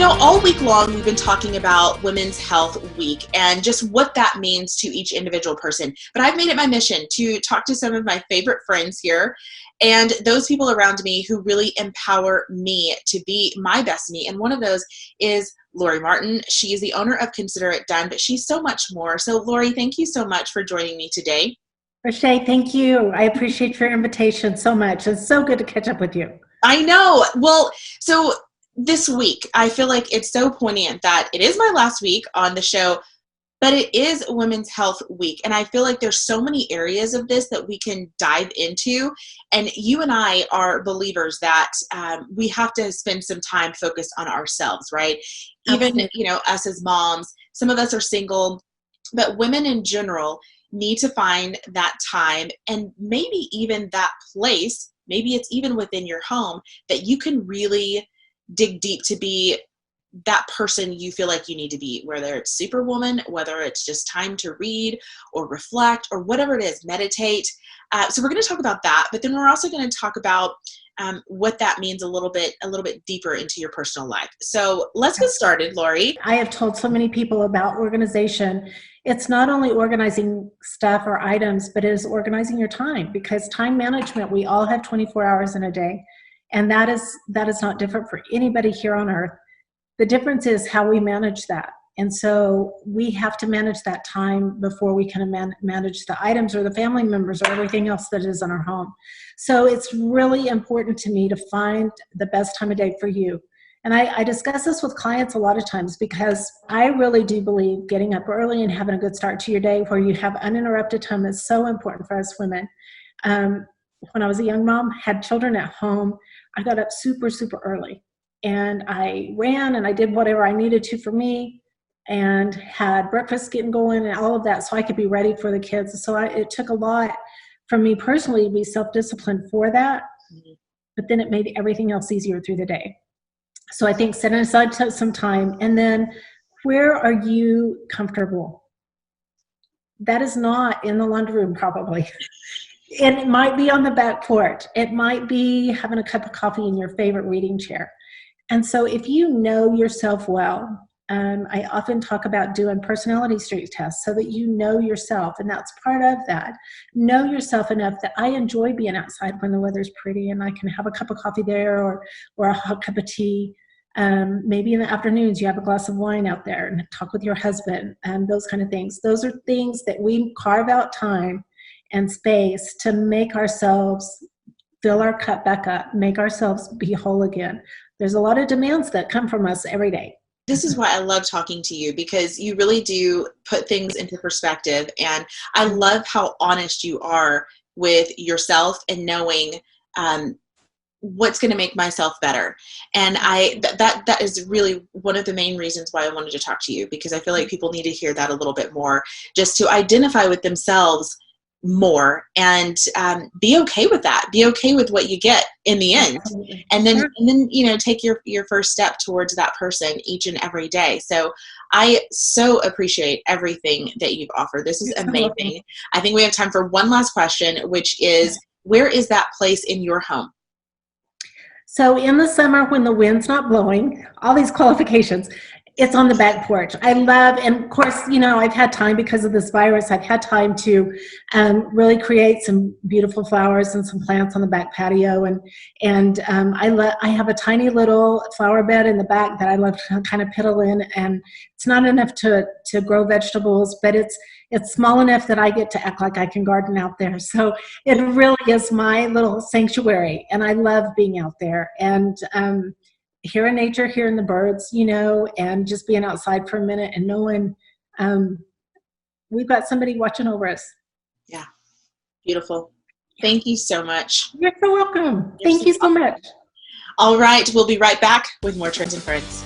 All week long, we've been talking about Women's Health Week and just what that means to each individual person. But I've made it my mission to talk to some of my favorite friends here and those people around me who really empower me to be my best me. And one of those is Lori Martin. She is the owner of Consider It Done, but she's so much more. So Lori, thank you so much for joining me today. Rashay, thank you. I appreciate your invitation so much. It's so good to catch up with you. I know. Well, so this week, I feel like it's so poignant that it is my last week on the show, but it is Women's Health Week. And I feel like there's so many areas of this that we can dive into. And you and I are believers that we have to spend some time focused on ourselves, right? Even, us as moms, some of us are single, but women in general need to find that time and maybe even that place, maybe it's even within your home, that you can really dig deep to be that person you feel like you need to be, whether it's superwoman, whether it's just time to read or reflect or whatever it is, meditate. So we're going to talk about that, but then we're also going to talk about what that means a little bit deeper into your personal life. So let's get started, Lori. I have told so many people about organization. It's not only organizing stuff or items, but it is organizing your time, because time management, we all have 24 hours in a day. And that is not different for anybody here on earth. The difference is how we manage that. And so we have to manage that time before we can manage the items or the family members or everything else that is in our home. So it's really important to me to find the best time of day for you. And I discuss this with clients a lot of times, because I really do believe getting up early and having a good start to your day where you have uninterrupted time is so important for us women. When I was a young mom, had children at home, I got up super, super early, and I ran and I did whatever I needed to for me and had breakfast getting going and all of that so I could be ready for the kids. So it took a lot from me personally to be self-disciplined for that, but then it made everything else easier through the day. So I think setting aside some time, and then where are you comfortable? That is not in the laundry room probably. And it might be on the back porch. It might be having a cup of coffee in your favorite reading chair. And so if you know yourself well, I often talk about doing personality street tests so that you know yourself, and that's part of that. Know yourself enough that I enjoy being outside when the weather's pretty and I can have a cup of coffee there or a hot cup of tea. Maybe in the afternoons you have a glass of wine out there and talk with your husband and those kind of things. Those are things that we carve out time and space to make ourselves fill our cup back up, make ourselves be whole again. There's a lot of demands that come from us every day. This is why I love talking to you, because you really do put things into perspective. And I love how honest you are with yourself and knowing what's going to make myself better. And that is really one of the main reasons why I wanted to talk to you, because I feel like people need to hear that a little bit more, just to identify with themselves more and be okay with that. Be okay with what you get in the end. And then, take your first step towards that person each and every day. So I so appreciate everything that you've offered. This is amazing. I think we have time for one last question, which is, where is that place in your home? So in the summer when the wind's not blowing, all these qualifications, it's on the back porch. I love, and of course, I've had time because of this virus, I've had time to really create some beautiful flowers and some plants on the back patio. And I have a tiny little flower bed in the back that I love to kind of piddle in. And it's not enough to grow vegetables, but it's small enough that I get to act like I can garden out there. So it really is my little sanctuary. And I love being out there. And hearing nature, hearing the birds, and just being outside for a minute and knowing we've got somebody watching over us. Yeah. Beautiful. Thank you so much. You're so welcome. Thank you so much. All right. We'll be right back with more Trends and Friends.